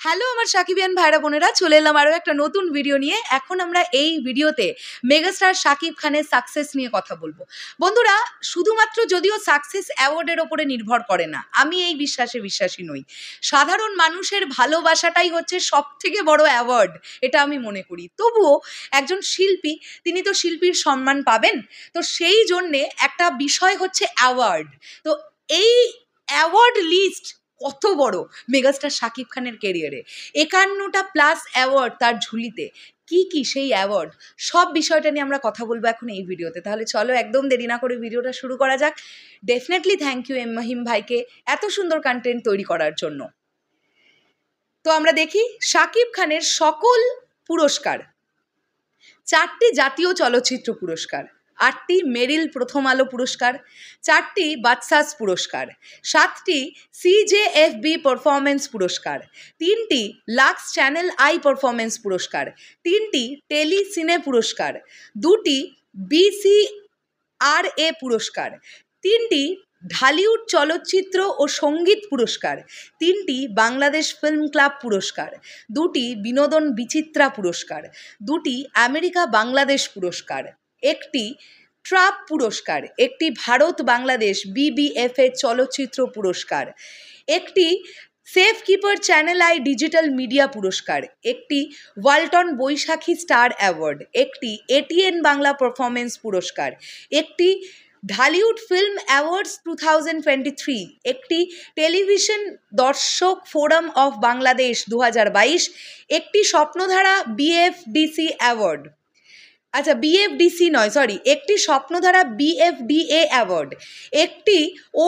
Hello আমার সাকিবিয়ান ভাইরা বোনেরা, চলে এলাম আরও একটা নতুন ভিডিও নিয়ে। এখন আমরা এই ভিডিওতে মেগাস্টার শাকিব খানের সাকসেস নিয়ে কথা বলবো। বন্ধুরা, শুধুমাত্র যদিও সাকসেস অ্যাওয়ার্ডের ওপরে নির্ভর করে না, আমি এই বিশ্বাসী নই। সাধারণ মানুষের ভালোবাসাটাই হচ্ছে সব থেকে বড় অ্যাওয়ার্ড, এটা আমি মনে করি। তবুও একজন শিল্পী, তিনি তো শিল্পীর সম্মান পাবেন, তো সেই জন্যে একটা বিষয় হচ্ছে অ্যাওয়ার্ড। তো এই অ্যাওয়ার্ড লিস্ট কত বড় মেগাস্টার শাকিব খানের কেরিয়ারে, 51টা প্লাস অ্যাওয়ার্ড তার ঝুলিতে। কি সেই অ্যাওয়ার্ড, সব বিষয়টা নিয়ে আমরা কথা বলবো এখন এই ভিডিওতে। তাহলে চলো একদম দেরি না করে ভিডিওটা শুরু করা যাক। Definitely thank you M Mahim ভাইকে এত সুন্দর কন্টেন্ট তৈরি করার জন্য। তো আমরা দেখি শাকিব খানের সকল পুরস্কার: 4টি জাতীয় চলচ্চিত্র পুরস্কার, 8টি মেরিল প্রথম আলো পুরস্কার, 4টি বাচসাস পুরস্কার, 7টি CJFB পারফরমেন্স পুরস্কার, 3টি লাক্স চ্যানেল আই পারফরমেন্স পুরস্কার, 3টি টেলি সিনে পুরস্কার, 2টি BCRA পুরস্কার, 3টি ঢালিউড চলচ্চিত্র ও সঙ্গীত পুরস্কার, 3টি বাংলাদেশ ফিল্ম ক্লাব পুরস্কার, 2টি বিনোদন বিচিত্রা পুরস্কার, 2টি আমেরিকা বাংলাদেশ পুরস্কার, 1টি ট্রাপ পুরস্কার, 1টি ভারত বাংলাদেশ BBFA চলচ্চিত্র পুরস্কার, 1টি safe keeper channel I digital media পুরস্কার, 1টি ওয়ালটন বৈশাখী স্টার অ্যাওয়ার্ড, 1টি ATN বাংলা পারফরমেন্স পুরস্কার, 1টি ঢালিউড ফিল্ম অ্যাওয়ার্ডস 2023, একটি টেলিভিশন দর্শক ফোরাম অফ বাংলাদেশ 2022, একটি স্বপ্নধারা BFDC অ্যাওয়ার্ড, আচ্ছা BFDC নয় সরি, একটি স্বপ্নধারা BFDA অ্যাওয়ার্ড, একটি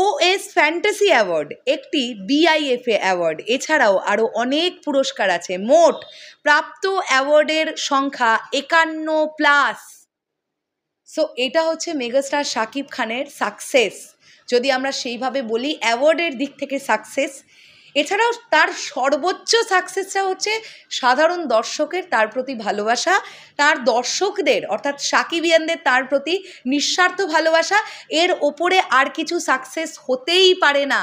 OS ফ্যান্টাসি অ্যাওয়ার্ড, একটি BIFA অ্যাওয়ার্ড। এছাড়াও আরও অনেক পুরস্কার আছে। মোট প্রাপ্ত অ্যাওয়ার্ডের সংখ্যা 51+। সো এটা হচ্ছে মেগাস্টার শাকিব খানের সাকসেস, যদি আমরা সেইভাবে বলি অ্যাওয়ার্ডের দিক থেকে সাকসেস। এছাড়াও তার সর্বোচ্চ সাকসেসটা হচ্ছে সাধারণ দর্শকের তার প্রতি ভালোবাসা, তার দর্শকদের অর্থাৎ শাকিবিয়ানদের তার প্রতি নিঃস্বার্থ ভালোবাসা। এর ওপরে আর কিছু সাকসেস হতেই পারে না।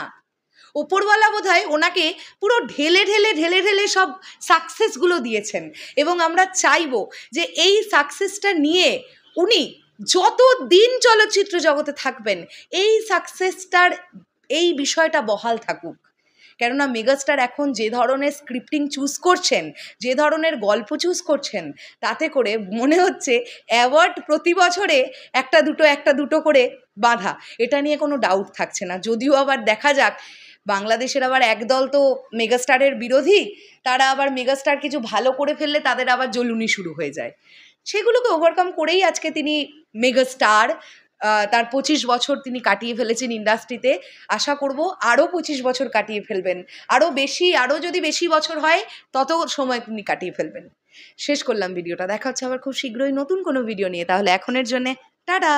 ওপরওয়ালা বোধহয় ওনাকে পুরো ঢেলে ঢেলে সব সাকসেসগুলো দিয়েছেন, এবং আমরা চাইবো যে এই সাকসেসটা নিয়ে উনি যত দিন চলচ্চিত্র জগতে থাকবেন এই সাকসেসটার এই বিষয়টা বহাল থাকুক। কেননা মেগাস্টার এখন যে ধরনের স্ক্রিপ্টিং চুজ করছেন, যে ধরনের গল্প চুজ করছেন, তাতে করে মনে হচ্ছে অ্যাওয়ার্ড প্রতি বছরে একটা দুটো করে বাঁধা, এটা নিয়ে কোনো ডাউট থাকছে না। যদিও আবার দেখা যাক, বাংলাদেশের আবার একদল তো মেগাস্টারের বিরোধী, তারা আবার মেগাস্টার কিছু ভালো করে ফেললে তাদের আবার জ্বলুনি শুরু হয়ে যায়। সেগুলোকে ওভারকাম করেই আজকে তিনি মেগাস্টার। তার 25 বছর তিনি কাটিয়ে ফেলেছেন ইন্ডাস্ট্রিতে। আশা করব আরও 25 বছর কাটিয়ে ফেলবেন, আরও যদি বেশি বছর হয় তত সময় তিনি কাটিয়ে ফেলবেন। শেষ করলাম ভিডিওটা, দেখা হচ্ছে আবার খুব শীঘ্রই নতুন কোনো ভিডিও নিয়ে। তাহলে এখনের জন্যে টাটা।